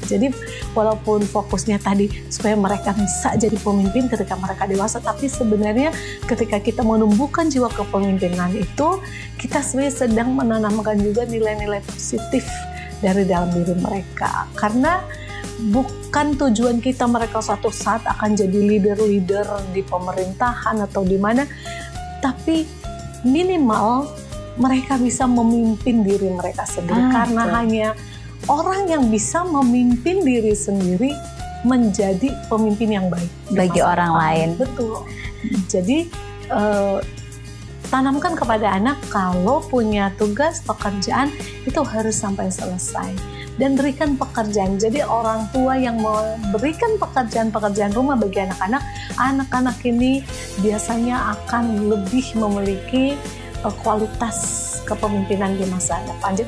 Jadi walaupun fokusnya tadi supaya mereka bisa jadi pemimpin ketika mereka dewasa, tapi sebenarnya ketika kita menumbuhkan jiwa kepemimpinan itu, kita sebenarnya sedang menanamkan juga nilai-nilai positif dari dalam diri mereka. Karena bukan tujuan kita mereka suatu saat akan jadi leader-leader di pemerintahan atau di mana, tapi minimal mereka bisa memimpin diri mereka sendiri. Karena hanya orang yang bisa memimpin diri sendiri menjadi pemimpin yang baik bagi orang lain. Betul. Jadi tanamkan kepada anak kalau punya tugas pekerjaan itu harus sampai selesai. Dan berikan pekerjaan. Jadi orang tua yang memberikan pekerjaan-pekerjaan rumah bagi anak-anak, anak-anak ini biasanya akan lebih memiliki kualitas kepemimpinan di masa depan.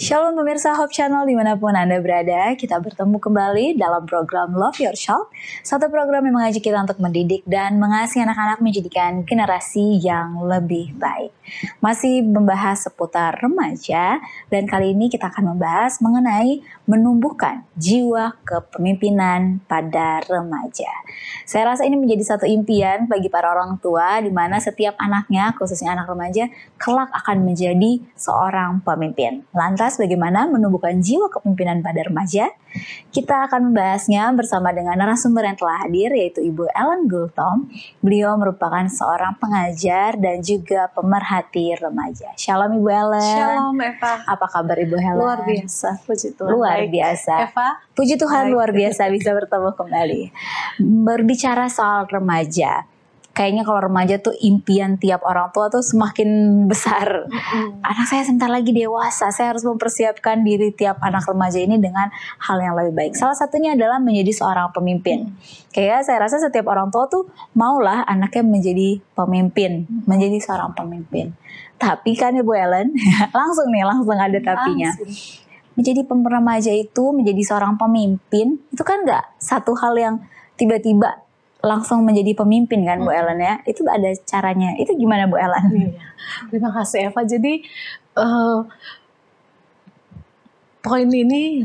Shalom pemirsa Hope Channel dimanapun Anda berada, kita bertemu kembali dalam program Love Your Child, satu program yang mengajak kita untuk mendidik dan mengasihi anak-anak menjadikan generasi yang lebih baik. Masih membahas seputar remaja, dan kali ini kita akan membahas mengenai menumbuhkan jiwa kepemimpinan pada remaja. Saya rasa ini menjadi satu impian bagi para orang tua di mana setiap anaknya, khususnya anak remaja, kelak akan menjadi seorang pemimpin. Lantas bagaimana menumbuhkan jiwa kepemimpinan pada remaja? Kita akan membahasnya bersama dengan narasumber yang telah hadir, yaitu Ibu Ellen Gultom. Beliau merupakan seorang pengajar dan juga pemerhati remaja. Shalom Ibu Ellen. Shalom Eva. Apa kabar Ibu Ellen? Luar biasa, puji Tuhan. Luar biasa. Eva? Puji Tuhan, Baik. luar biasa bisa bertemu kembali. Berbicara soal remaja, kayaknya kalau remaja tuh impian tiap orang tua tuh semakin besar. Anak saya sebentar lagi dewasa, saya harus mempersiapkan diri tiap anak remaja ini dengan hal yang lebih baik. Salah satunya adalah menjadi seorang pemimpin. Kayak saya rasa setiap orang tua tuh maulah anaknya menjadi pemimpin, menjadi seorang pemimpin. Tapi kan Ibu Ellen, langsung ada tapinya. Menjadi remaja itu, menjadi seorang pemimpin, itu kan nggak satu hal yang tiba-tiba langsung menjadi pemimpin kan Bu Ellen ya. Itu ada caranya. Itu gimana Bu Ellen? Iya. Terima kasih Eva. Jadi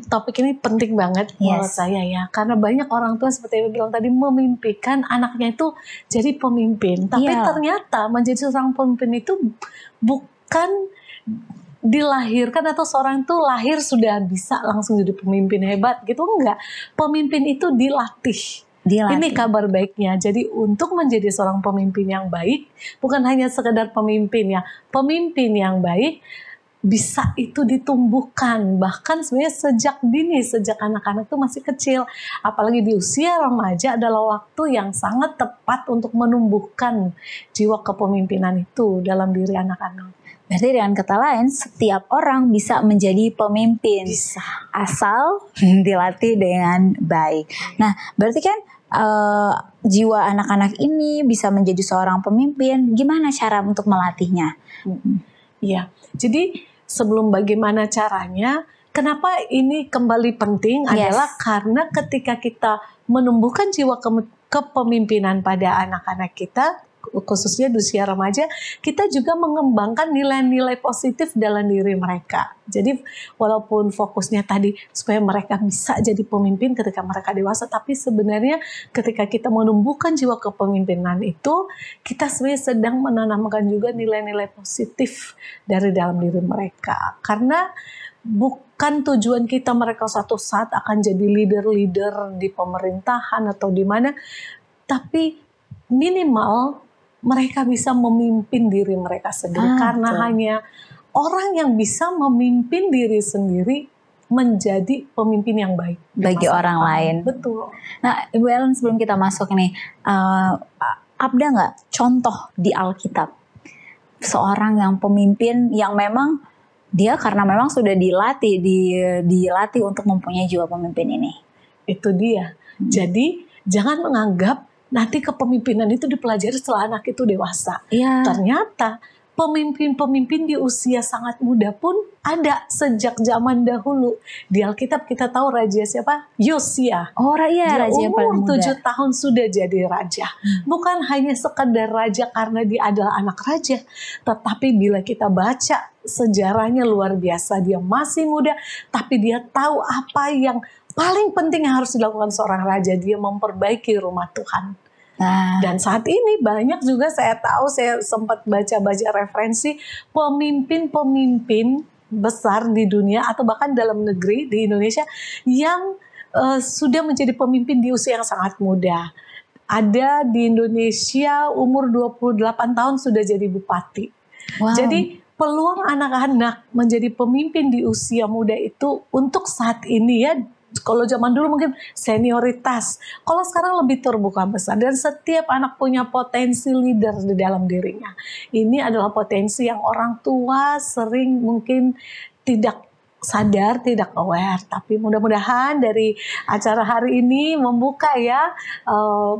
topik ini penting banget menurut saya ya. Karena banyak orang tua seperti yang bilang tadi memimpikan anaknya itu jadi pemimpin. Tapi ternyata menjadi seorang pemimpin itu bukan dilahirkan atau seorang itu lahir sudah bisa langsung jadi pemimpin hebat gitu, enggak. Pemimpin itu dilatih. Ini kabar baiknya. Jadi untuk menjadi seorang pemimpin yang baik, bukan hanya sekedar pemimpin ya. Pemimpin yang baik bisa itu ditumbuhkan. Bahkan sebenarnya sejak dini, sejak anak-anak itu masih kecil. Apalagi di usia remaja adalah waktu yang sangat tepat untuk menumbuhkan jiwa kepemimpinan itu dalam diri anak-anak. Berarti dengan kata lain, setiap orang bisa menjadi pemimpin. Bisa. Asal dilatih dengan baik. Nah, berarti kan jiwa anak-anak ini bisa menjadi seorang pemimpin. Gimana cara untuk melatihnya? Iya, jadi sebelum bagaimana caranya, kenapa ini kembali penting adalah karena ketika kita menumbuhkan jiwa kepemimpinan pada anak-anak kita, khususnya di usia remaja, kita juga mengembangkan nilai-nilai positif dalam diri mereka. Jadi walaupun fokusnya tadi supaya mereka bisa jadi pemimpin ketika mereka dewasa, tapi sebenarnya ketika kita menumbuhkan jiwa kepemimpinan itu, kita sebenarnya sedang menanamkan juga nilai-nilai positif dari dalam diri mereka. Karena bukan tujuan kita mereka suatu saat akan jadi leader-leader di pemerintahan atau di mana, tapi minimal mereka bisa memimpin diri mereka sendiri. Karena hanya orang yang bisa memimpin diri sendiri menjadi pemimpin yang baik bagi orang lain. Betul. Nah, Ibu Ellen, sebelum kita masuk nih, ada nggak contoh di Alkitab seorang yang pemimpin yang memang dia karena memang sudah dilatih untuk mempunyai jiwa pemimpin ini. Itu dia. Jadi jangan menganggap nanti kepemimpinan itu dipelajari setelah anak itu dewasa. Ternyata pemimpin-pemimpin di usia sangat muda pun ada sejak zaman dahulu. Di Alkitab kita tahu raja siapa? Yosia. Dia raja yang paling muda. 7 tahun sudah jadi raja. Bukan hanya sekedar raja karena dia adalah anak raja, tetapi bila kita baca sejarahnya luar biasa. Dia masih muda, tapi dia tahu apa yang paling penting yang harus dilakukan seorang raja. Dia memperbaiki rumah Tuhan. Dan saat ini banyak juga saya tahu, saya sempat baca-baca referensi pemimpin-pemimpin besar di dunia atau bahkan dalam negeri di Indonesia yang sudah menjadi pemimpin di usia yang sangat muda. Ada di Indonesia umur 28 tahun sudah jadi bupati. Jadi peluang anak-anak menjadi pemimpin di usia muda itu untuk saat ini ya, kalau zaman dulu mungkin senioritas, kalau sekarang lebih terbuka besar dan setiap anak punya potensi leader di dalam dirinya. Ini adalah potensi yang orang tua sering mungkin tidak sadar, tidak aware, tapi mudah-mudahan dari acara hari ini membuka ya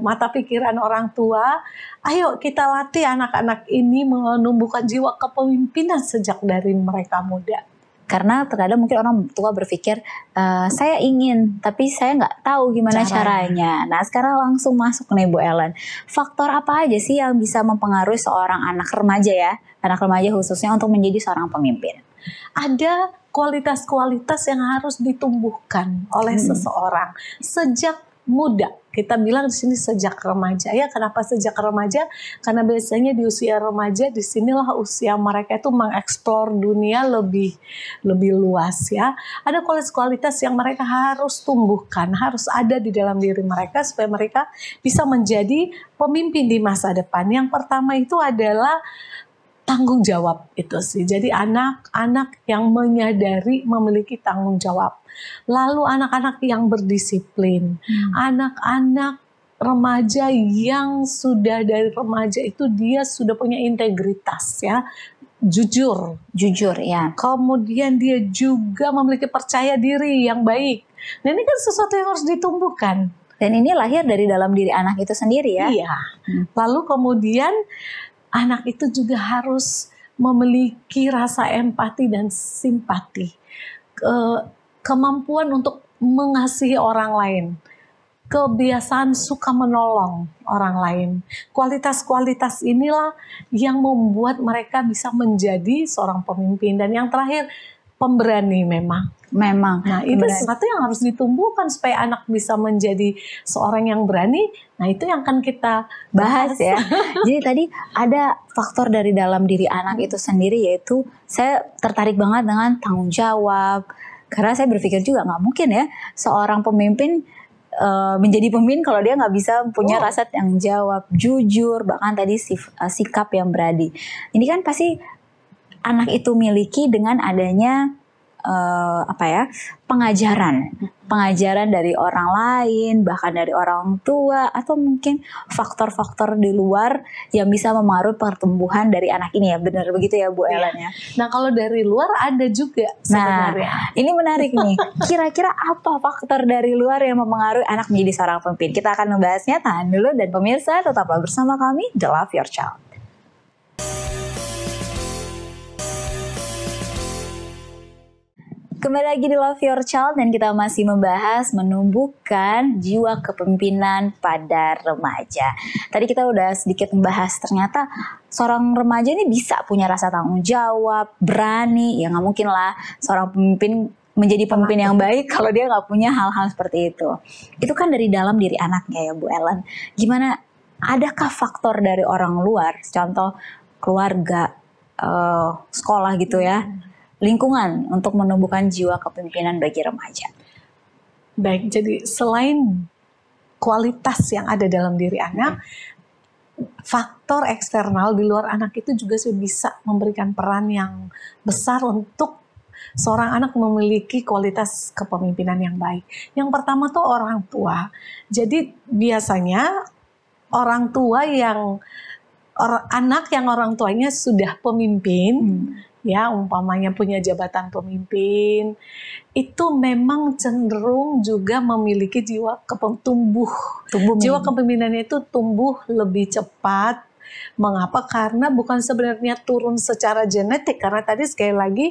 mata pikiran orang tua. Ayo kita latih anak-anak ini menumbuhkan jiwa kepemimpinan sejak dari mereka muda. Karena terkadang mungkin orang tua berpikir, saya ingin, tapi saya nggak tahu gimana caranya. Nah sekarang langsung masuk nih Bu Ellen. Faktor apa aja sih yang bisa mempengaruhi seorang anak remaja ya, anak remaja khususnya untuk menjadi seorang pemimpin? Ada kualitas-kualitas yang harus ditumbuhkan oleh seseorang sejak muda. Kita bilang di sini sejak remaja ya. Kenapa sejak remaja? Karena biasanya di usia remaja disinilah usia mereka itu mengeksplor dunia lebih luas ya. Ada kualitas-kualitas yang mereka harus tumbuhkan, harus ada di dalam diri mereka supaya mereka bisa menjadi pemimpin di masa depan. Yang pertama itu adalah tanggung jawab itu sih. Jadi anak-anak yang menyadari memiliki tanggung jawab. Lalu anak-anak yang berdisiplin, anak-anak remaja yang sudah dari remaja itu dia sudah punya integritas ya, jujur ya. Kemudian dia juga memiliki percaya diri yang baik. Nah ini kan sesuatu yang harus ditumbuhkan. Dan ini lahir dari dalam diri anak itu sendiri ya. Iya. Lalu kemudian anak itu juga harus memiliki rasa empati dan simpati. Kemampuan untuk mengasihi orang lain, kebiasaan suka menolong orang lain. Kualitas-kualitas inilah yang membuat mereka bisa menjadi seorang pemimpin. Dan yang terakhir, pemberani memang. Nah itu sesuatu yang harus ditumbuhkan supaya anak bisa menjadi seorang yang berani. Nah itu yang akan kita bahas ya. Jadi tadi ada faktor dari dalam diri anak itu sendiri, yaitu saya tertarik banget dengan tanggung jawab. Karena saya berpikir juga nggak mungkin ya seorang pemimpin menjadi pemimpin kalau dia nggak bisa punya rasa tanggung jawab, jujur, bahkan tadi sikap yang berani. Ini kan pasti anak itu miliki dengan adanya pengajaran dari orang lain, bahkan dari orang tua, atau mungkin faktor-faktor di luar yang bisa mempengaruhi pertumbuhan dari anak ini ya. Benar begitu ya Bu Ellen ya. Nah kalau dari luar ada juga sebenarnya. Nah ini menarik nih. Kira-kira apa faktor dari luar yang mempengaruhi anak menjadi seorang pemimpin? Kita akan membahasnya. Tahan dulu dan pemirsa tetaplah bersama kami The Love Your Child. Kembali lagi di Love Your Child dan kita masih membahas menumbuhkan jiwa kepemimpinan pada remaja. Tadi kita udah sedikit membahas ternyata seorang remaja ini bisa punya rasa tanggung jawab, berani. Ya nggak mungkin lah seorang pemimpin menjadi pemimpin yang baik kalau dia nggak punya hal-hal seperti itu. Itu kan dari dalam diri anaknya ya Bu Ellen. Gimana, adakah faktor dari orang luar, contoh keluarga, sekolah gitu ya, lingkungan untuk menumbuhkan jiwa kepemimpinan bagi remaja? Baik, jadi selain kualitas yang ada dalam diri anak, faktor eksternal di luar anak itu juga bisa memberikan peran yang besar untuk seorang anak memiliki kualitas kepemimpinan yang baik. Yang pertama tuh orang tua. Jadi biasanya orang tua yang anak yang orang tuanya sudah pemimpin, ya umpamanya punya jabatan pemimpin, itu memang cenderung juga memiliki jiwa jiwa kepemimpinannya itu tumbuh lebih cepat. Mengapa? Karena bukan sebenarnya turun secara genetik, karena tadi sekali lagi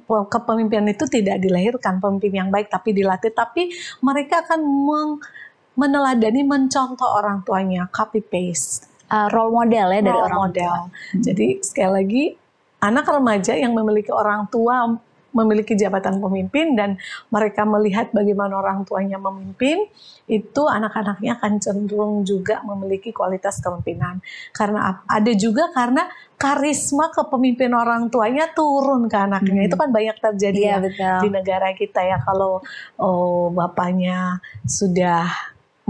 kepemimpinan itu tidak dilahirkan pemimpin yang baik tapi dilatih, tapi mereka akan meneladani, mencontoh orang tuanya, copy paste. Role model ya dari orang model. Jadi sekali lagi anak remaja yang memiliki orang tua memiliki jabatan pemimpin dan mereka melihat bagaimana orang tuanya memimpin, itu anak-anaknya akan cenderung juga memiliki kualitas kepemimpinan. Karena ada juga karena karisma kepemimpinan orang tuanya turun ke anaknya. Itu kan banyak terjadi di negara kita ya, kalau bapaknya sudah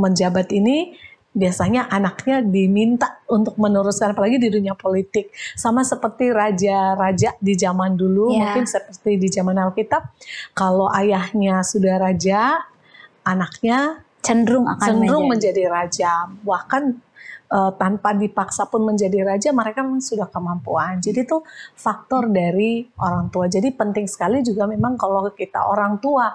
menjabat ini, biasanya anaknya diminta untuk meneruskan, apalagi di dunia politik. Sama seperti raja-raja di zaman dulu, mungkin seperti di zaman Alkitab, kalau ayahnya sudah raja, anaknya cenderung menjadi raja. Bahkan tanpa dipaksa pun menjadi raja, mereka memang sudah kemampuan. Jadi itu faktor dari orang tua. Jadi penting sekali juga memang kalau kita orang tua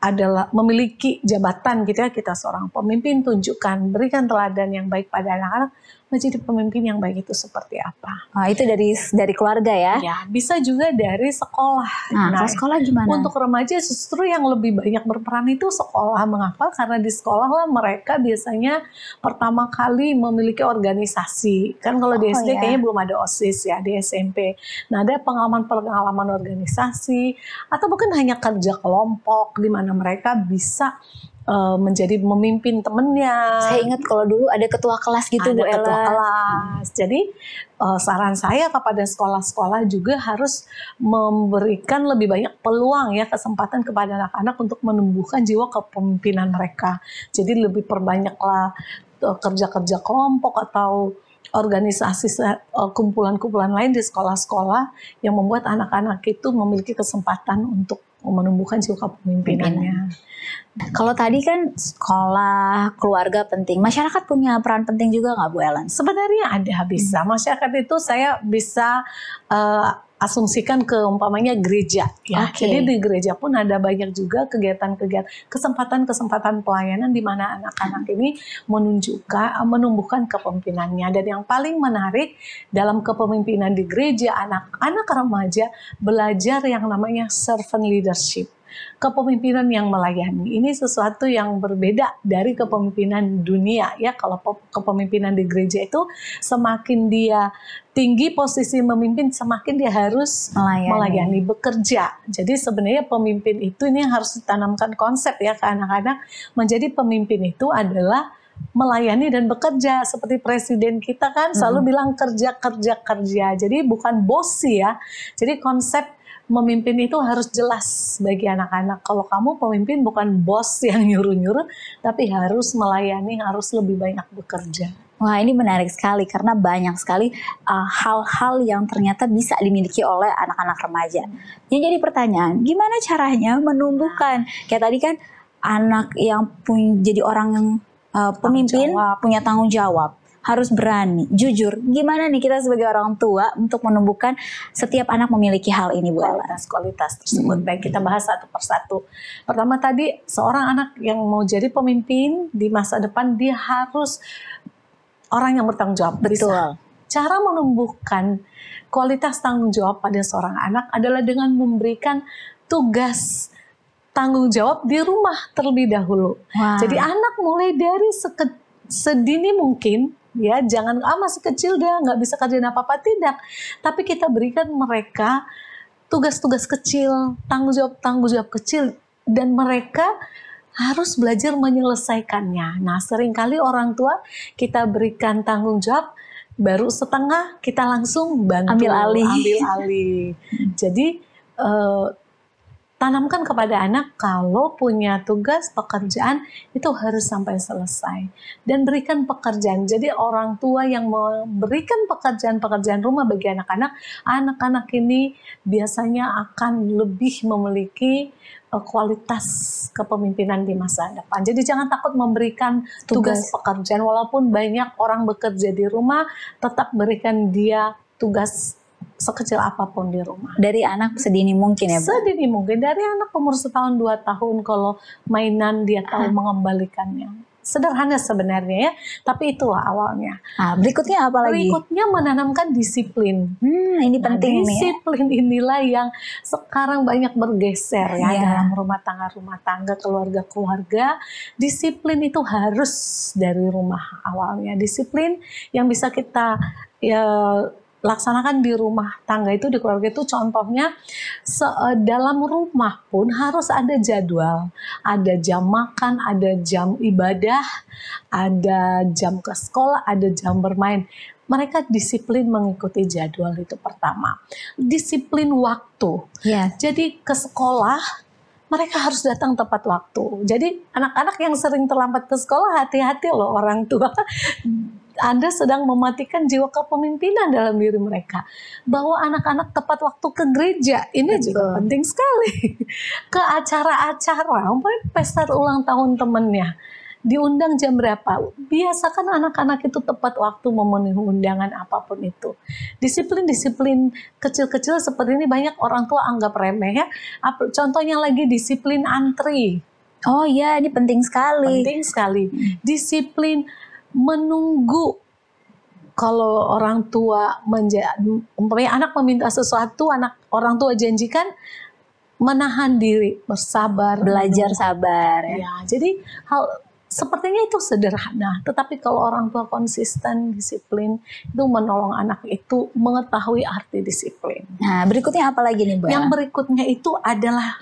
adalah memiliki jabatan gitu ya, kita seorang pemimpin, tunjukkan, berikan teladan yang baik pada anak-anak, menjadi pemimpin yang baik itu seperti apa. Itu dari keluarga ya? Ya, bisa juga dari sekolah. Nah, sekolah gimana? Untuk remaja justru yang lebih banyak berperan itu sekolah. Mengapa? Karena di sekolah lah mereka biasanya pertama kali memiliki organisasi. Kan kalau di SD kayaknya belum ada OSIS ya, di SMP. Nah, ada pengalaman-pengalaman organisasi atau mungkin hanya kerja kelompok di mana mereka bisa menjadi memimpin temennya. Saya ingat kalau dulu ada ketua kelas gitu, Bu Ella. Ketua kelas. Jadi saran saya kepada sekolah-sekolah juga harus memberikan lebih banyak peluang ya, kesempatan kepada anak-anak untuk menumbuhkan jiwa kepemimpinan mereka. Jadi lebih perbanyaklah kerja-kerja kelompok atau organisasi kumpulan-kumpulan lain di sekolah-sekolah yang membuat anak-anak itu memiliki kesempatan untuk menumbuhkan jiwa kepemimpinannya. Kalau tadi kan sekolah, keluarga penting, masyarakat punya peran penting juga nggak Bu Ellen? Sebenarnya ada, bisa. Masyarakat itu saya bisa asumsikan ke umpamanya gereja ya. Jadi di gereja pun ada banyak juga kegiatan-kegiatan, kesempatan-kesempatan pelayanan di mana anak-anak ini menumbuhkan kepemimpinannya. Dan yang paling menarik dalam kepemimpinan di gereja, anak-anak remaja belajar yang namanya servant leadership. Kepemimpinan yang melayani ini sesuatu yang berbeda dari kepemimpinan dunia ya. Kalau kepemimpinan di gereja itu semakin dia tinggi posisi memimpin, semakin dia harus melayani, bekerja. Jadi sebenarnya pemimpin itu ini harus ditanamkan konsep ya ke anak-anak. Menjadi pemimpin itu adalah melayani dan bekerja. Seperti presiden kita kan selalu bilang kerja. Jadi bukan bos ya. Jadi konsep memimpin itu harus jelas bagi anak-anak. Kalau kamu pemimpin bukan bos yang nyuruh-nyuruh, tapi harus melayani, harus lebih banyak bekerja. Wah, ini menarik sekali karena banyak sekali hal-hal yang ternyata bisa dimiliki oleh anak-anak remaja. Yang jadi pertanyaan, gimana caranya menumbuhkan? Kayak tadi kan anak yang jadi orang yang pemimpin, punya tanggung jawab. Harus berani, jujur. Gimana nih kita sebagai orang tua untuk menumbuhkan setiap anak memiliki hal ini, Bu Ella? Kualitas tersebut. Baik, kita bahas satu persatu. Pertama tadi, seorang anak yang mau jadi pemimpin di masa depan, dia harus orang yang bertanggung jawab. Betul. Cara menumbuhkan kualitas tanggung jawab pada seorang anak adalah dengan memberikan tugas tanggung jawab di rumah terlebih dahulu. Jadi anak mulai dari sedini mungkin, ya, jangan masih kecil dia nggak bisa kerjain apa-apa, tidak. Tapi kita berikan mereka tugas-tugas kecil, tanggung jawab kecil, dan mereka harus belajar menyelesaikannya. Nah, seringkali orang tua kita berikan tanggung jawab, baru setengah kita langsung bantu, ambil alih. Jadi tanamkan kepada anak kalau punya tugas pekerjaan itu harus sampai selesai. Dan berikan pekerjaan. Jadi orang tua yang memberikan pekerjaan-pekerjaan rumah bagi anak-anak, anak-anak ini biasanya akan lebih memiliki kualitas kepemimpinan di masa depan. Jadi jangan takut memberikan tugas pekerjaan. Walaupun banyak orang bekerja di rumah, tetap berikan dia tugas sekecil apapun di rumah. Dari anak sedini mungkin ya Bu? Sedini mungkin, dari anak umur 1 tahun 2 tahun, kalau mainan dia tahu mengembalikannya. Sederhana sebenarnya ya, tapi itulah awalnya. Berikutnya apa lagi? Berikutnya menanamkan disiplin. Ini penting nih. Disiplin inilah yang sekarang banyak bergeser ya dalam rumah tangga, keluarga. Disiplin itu harus dari rumah awalnya. Disiplin yang bisa kita laksanakan di rumah tangga itu, di keluarga itu, contohnya dalam rumah pun harus ada jadwal, ada jam makan, ada jam ibadah, ada jam ke sekolah, ada jam bermain. Mereka disiplin mengikuti jadwal, itu pertama. Disiplin waktu. Jadi ke sekolah mereka harus datang tepat waktu. Jadi anak-anak yang sering terlambat ke sekolah, hati-hati loh orang tua. Anda sedang mematikan jiwa kepemimpinan dalam diri mereka. Bawa anak-anak tepat waktu ke gereja, ini juga penting sekali. Ke acara-acara, umpamanya pesta ulang tahun temennya, diundang jam berapa. Biasakan anak-anak itu tepat waktu memenuhi undangan apapun itu. Disiplin-disiplin kecil-kecil seperti ini banyak orang tua anggap remeh ya. Contohnya lagi disiplin antri. Oh iya, ini penting sekali. Penting sekali. Disiplin menunggu. Kalau orang tua umpamanya anak meminta sesuatu, orang tua janjikan, menahan diri, bersabar, belajar sabar ya. Jadi hal sepertinya itu sederhana, tetapi kalau orang tua konsisten, disiplin, itu menolong anak itu mengetahui arti disiplin. Nah, berikutnya apa lagi nih Bu? Yang berikutnya itu adalah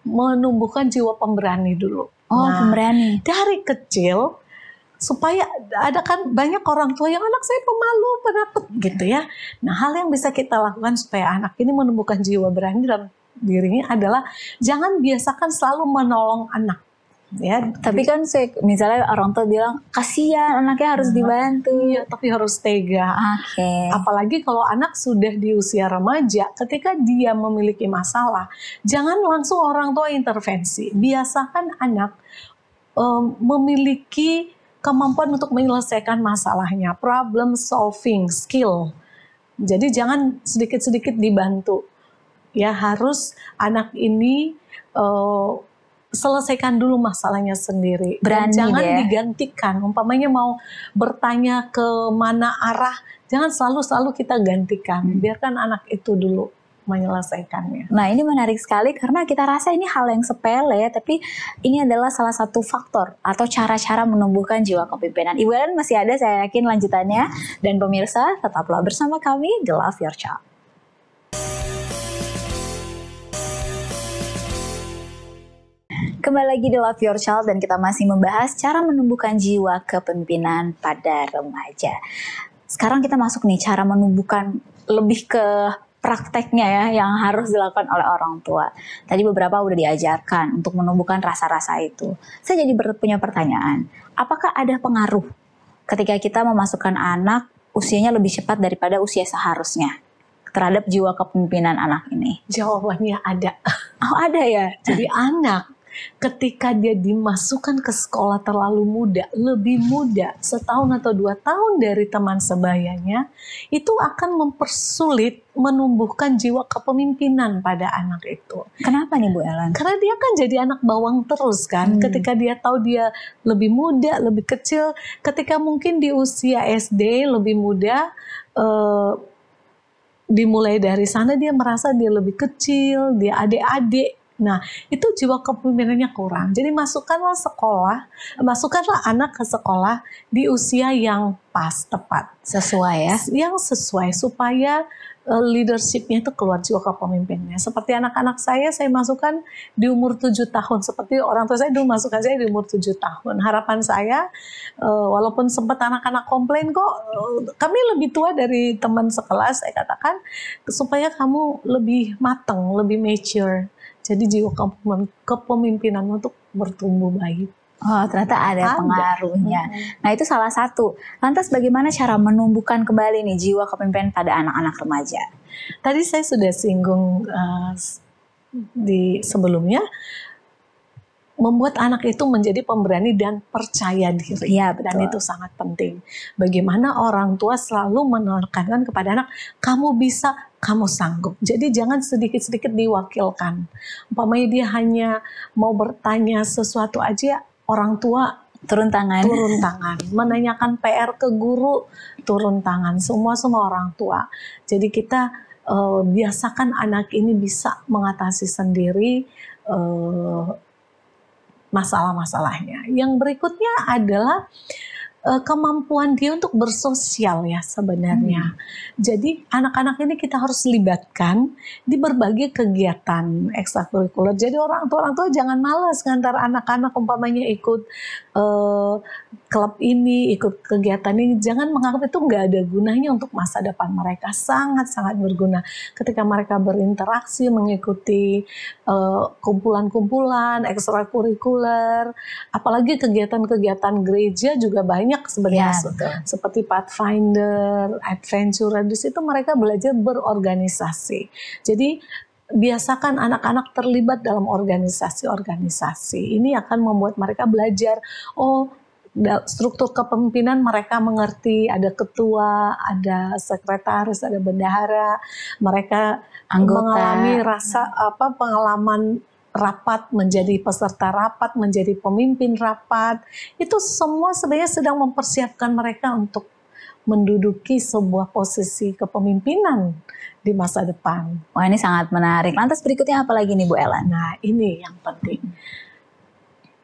menumbuhkan jiwa pemberani dulu. Pemberani. Dari kecil, supaya ada kan banyak orang tua yang anak saya pemalu, penakut gitu ya. Nah, hal yang bisa kita lakukan supaya anak ini menumbuhkan jiwa berani dalam dirinya adalah jangan biasakan selalu menolong anak. Ya, tapi kan misalnya orang tua bilang kasihan anaknya harus dibantu. Iya, tapi harus tega. Apalagi kalau anak sudah di usia remaja, ketika dia memiliki masalah, jangan langsung orang tua intervensi. Biasakan anak memiliki kemampuan untuk menyelesaikan masalahnya, problem solving skill. Jadi jangan sedikit-sedikit dibantu. Ya, harus anak ini selesaikan dulu masalahnya sendiri. Berani, dan jangan digantikan. Umpamanya mau bertanya ke mana arah, jangan selalu kita gantikan. Biarkan anak itu dulu menyelesaikannya. Nah, ini menarik sekali karena kita rasa ini hal yang sepele, tapi ini adalah salah satu faktor atau cara-cara menumbuhkan jiwa kepemimpinan. Ibu Ellen masih ada, saya yakin lanjutannya. Dan pemirsa, tetaplah bersama kami di Love Your Child. Kembali lagi di Love Your Child dan kita masih membahas cara menumbuhkan jiwa kepemimpinan pada remaja. Sekarang kita masuk nih cara menumbuhkan lebih ke prakteknya ya yang harus dilakukan oleh orang tua. Tadi beberapa udah diajarkan untuk menumbuhkan rasa-rasa itu. Saya jadi punya pertanyaan, apakah ada pengaruh ketika kita memasukkan anak usianya lebih cepat daripada usia seharusnya terhadap jiwa kepemimpinan anak ini? Jawabannya ada. Oh, ada ya? Jadi anak ketika dia dimasukkan ke sekolah terlalu muda, lebih muda, 1 tahun atau 2 tahun dari teman sebayanya, itu akan mempersulit menumbuhkan jiwa kepemimpinan pada anak itu. Kenapa nih Bu Ellen? Karena dia kan jadi anak bawang terus kan, ketika dia tahu dia lebih muda, lebih kecil, ketika mungkin di usia SD lebih muda, dimulai dari sana dia merasa dia lebih kecil, dia adik-adik. Nah, itu jiwa kepemimpinannya kurang. Jadi masukkanlah anak ke sekolah di usia yang pas, tepat. Sesuai ya? Yang sesuai, supaya leadership-nya itu keluar, jiwa kepemimpinannya. Seperti anak-anak saya masukkan di umur 7 tahun. Seperti orang tua saya dulu masukkan saya di umur 7 tahun. Harapan saya, walaupun sempat anak-anak komplain kok, kami lebih tua dari teman sekelas, saya katakan, supaya kamu lebih matang, lebih mature. Jadi jiwa kepemimpinan untuk bertumbuh baik. Oh, ternyata ada pengaruhnya. Nah, itu salah satu. Lantas bagaimana cara menumbuhkan kembali nih jiwa kepemimpinan pada anak-anak remaja? Tadi saya sudah singgung di sebelumnya, membuat anak itu menjadi pemberani dan percaya diri. Ya, betul. Dan itu sangat penting. Bagaimana orang tua selalu menekankan kepada anak, kamu bisa, kamu sanggup. Jadi jangan sedikit-sedikit diwakilkan. Umpamanya dia hanya mau bertanya sesuatu aja, orang tua turun tangan. Menanyakan PR ke guru, turun tangan. Semua orang tua. Jadi kita biasakan anak ini bisa mengatasi sendiri masalah-masalahnya. Yang berikutnya adalah kemampuan dia untuk bersosial ya sebenarnya. Jadi anak-anak ini kita harus libatkan di berbagai kegiatan ekstrakurikuler. Jadi orang tua jangan malas ngantar anak-anak umpamanya ikut klub ini, ikut kegiatan ini. Jangan menganggap itu nggak ada gunanya untuk masa depan mereka. Sangat-sangat berguna ketika mereka berinteraksi, mengikuti kumpulan-kumpulan ekstrakurikuler. Apalagi kegiatan-kegiatan gereja juga banyak sebenarnya, seperti Pathfinder, Adventure. Di situ mereka belajar berorganisasi. Jadi biasakan anak-anak terlibat dalam organisasi-organisasi. Ini akan membuat mereka belajar, struktur kepemimpinan mereka mengerti, ada ketua, ada sekretaris, ada bendahara. Mereka mengalami pengalaman rapat, menjadi peserta rapat, menjadi pemimpin rapat. Itu semua sebenarnya sedang mempersiapkan mereka untuk menduduki sebuah posisi kepemimpinan di masa depan. Wah, ini sangat menarik. Lantas berikutnya apa lagi nih Bu Ellen? Nah, ini yang penting.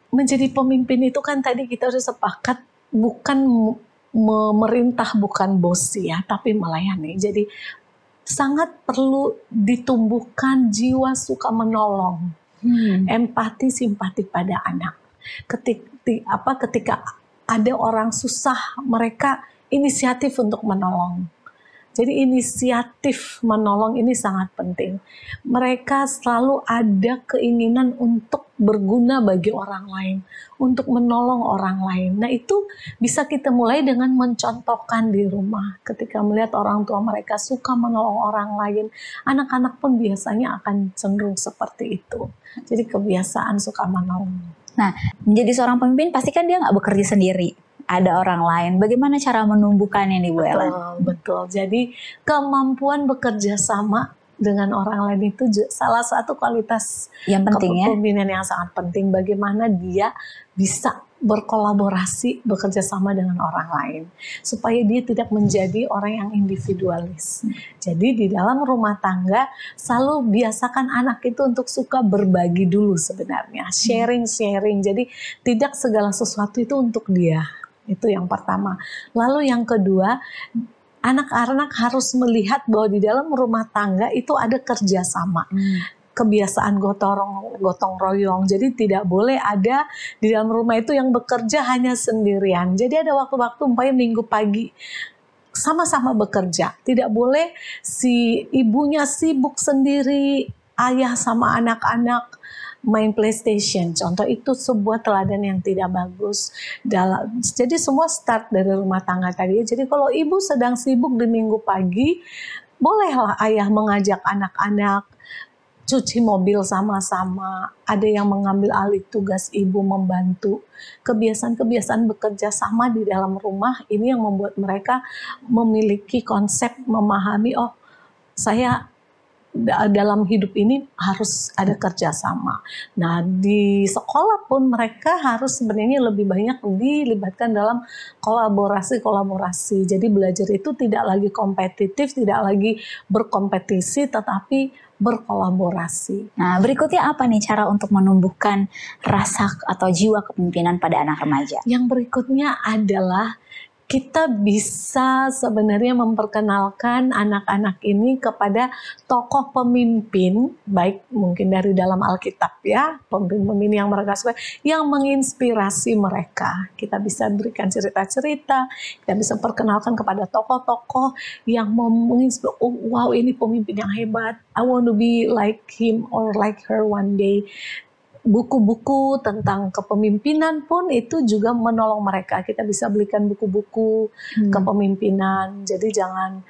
Menjadi pemimpin itu kan tadi kita sudah sepakat bukan memerintah, bukan bos ya, tapi melayani. Jadi sangat perlu ditumbuhkan jiwa suka menolong, empati, simpati pada anak. Ketika ada orang susah, mereka inisiatif untuk menolong. Jadi inisiatif menolong ini sangat penting. Mereka selalu ada keinginan untuk berguna bagi orang lain, untuk menolong orang lain. Nah itu bisa kita mulai dengan mencontohkan di rumah. Ketika melihat orang tua mereka suka menolong orang lain, anak-anak pun biasanya akan cenderung seperti itu. Jadi kebiasaan suka menolong. Nah, menjadi seorang pemimpin pasti kan dia nggak bekerja sendiri. Ada orang lain. Bagaimana cara menumbuhkannya nih Bu Ellen? Betul. Jadi kemampuan bekerja sama dengan orang lain itu salah satu kualitas yang penting kepemimpinan yang sangat penting. Bagaimana dia bisa berkolaborasi, bekerja sama dengan orang lain, supaya dia tidak menjadi orang yang individualis. Jadi di dalam rumah tangga selalu biasakan anak itu untuk suka berbagi dulu sebenarnya, sharing. Jadi tidak segala sesuatu itu untuk dia. Itu yang pertama. Lalu yang kedua, anak-anak harus melihat bahwa di dalam rumah tangga itu ada kerjasama. Kebiasaan gotong royong. Jadi tidak boleh ada di dalam rumah itu yang bekerja hanya sendirian. Jadi ada waktu-waktu umpamanya minggu pagi sama-sama bekerja. Tidak boleh si ibunya sibuk sendiri, ayah sama anak-anak main PlayStation. Contoh itu sebuah teladan yang tidak bagus. Jadi semua start dari rumah tangga tadi. Jadi kalau ibu sedang sibuk di minggu pagi, bolehlah ayah mengajak anak-anak cuci mobil sama-sama. Ada yang mengambil alih tugas ibu membantu. Kebiasaan-kebiasaan bekerja sama di dalam rumah ini yang membuat mereka memiliki konsep memahami, saya dalam hidup ini harus ada kerjasama. Nah di sekolah pun mereka harus sebenarnya lebih banyak dilibatkan dalam kolaborasi. Jadi belajar itu tidak lagi kompetitif, tidak lagi berkompetisi, tetapi berkolaborasi. Nah berikutnya apa nih cara untuk menumbuhkan rasa atau jiwa kepemimpinan pada anak remaja? Yang berikutnya adalah kita bisa sebenarnya memperkenalkan anak-anak ini kepada tokoh pemimpin, baik mungkin dari dalam Alkitab ya, pemimpin yang mereka suka, yang menginspirasi mereka. Kita bisa berikan cerita-cerita, kita bisa perkenalkan kepada tokoh-tokoh yang menginspirasi, wow ini pemimpin yang hebat, I want to be like him or like her one day. Buku-buku tentang kepemimpinan pun itu juga menolong mereka. Kita bisa belikan buku-buku kepemimpinan. Jadi jangan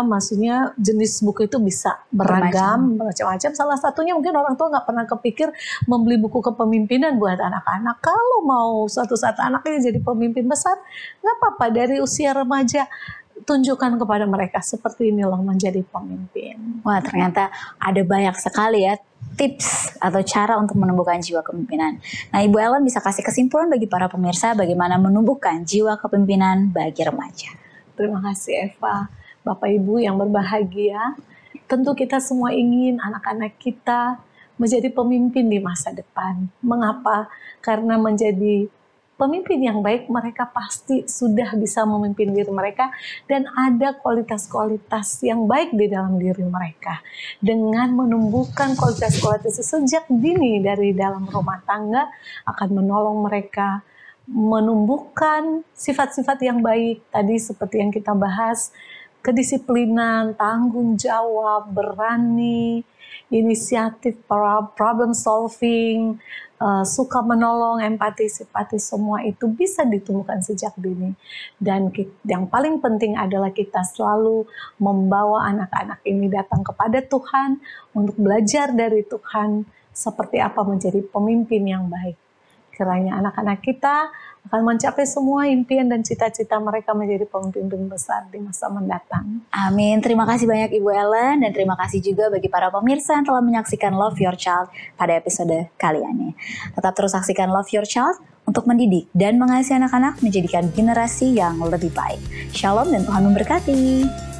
maksudnya jenis buku itu bisa beragam, macam-macam. Salah satunya mungkin orang tua nggak pernah kepikir membeli buku kepemimpinan buat anak-anak. Kalau mau suatu saat anaknya jadi pemimpin besar, nggak apa-apa dari usia remaja tunjukkan kepada mereka seperti ini loh menjadi pemimpin. Wah, ternyata ada banyak sekali ya tips atau cara untuk menumbuhkan jiwa kepemimpinan. Nah, Ibu Ellen bisa kasih kesimpulan bagi para pemirsa bagaimana menumbuhkan jiwa kepemimpinan bagi remaja. Terima kasih Eva. Bapak Ibu yang berbahagia, tentu kita semua ingin anak-anak kita menjadi pemimpin di masa depan. Mengapa? Karena menjadi pemimpin yang baik, mereka pasti sudah bisa memimpin diri mereka dan ada kualitas-kualitas yang baik di dalam diri mereka. Dengan menumbuhkan kualitas-kualitas sejak dini dari dalam rumah tangga akan menolong mereka menumbuhkan sifat-sifat yang baik tadi seperti yang kita bahas, kedisiplinan, tanggung jawab, berani, inisiatif, problem solving, suka menolong, empati, simpati, semua itu bisa ditumbuhkan sejak dini. Dan yang paling penting adalah kita selalu membawa anak-anak ini datang kepada Tuhan untuk belajar dari Tuhan seperti apa menjadi pemimpin yang baik. Kiranya anak-anak kita akan mencapai semua impian dan cita-cita mereka menjadi pemimpin besar di masa mendatang. Amin. Terima kasih banyak Ibu Ellen dan terima kasih juga bagi para pemirsa yang telah menyaksikan Love Your Child pada episode kali ini. Tetap terus saksikan Love Your Child untuk mendidik dan mengasihi anak-anak menjadikan generasi yang lebih baik. Shalom dan Tuhan memberkati.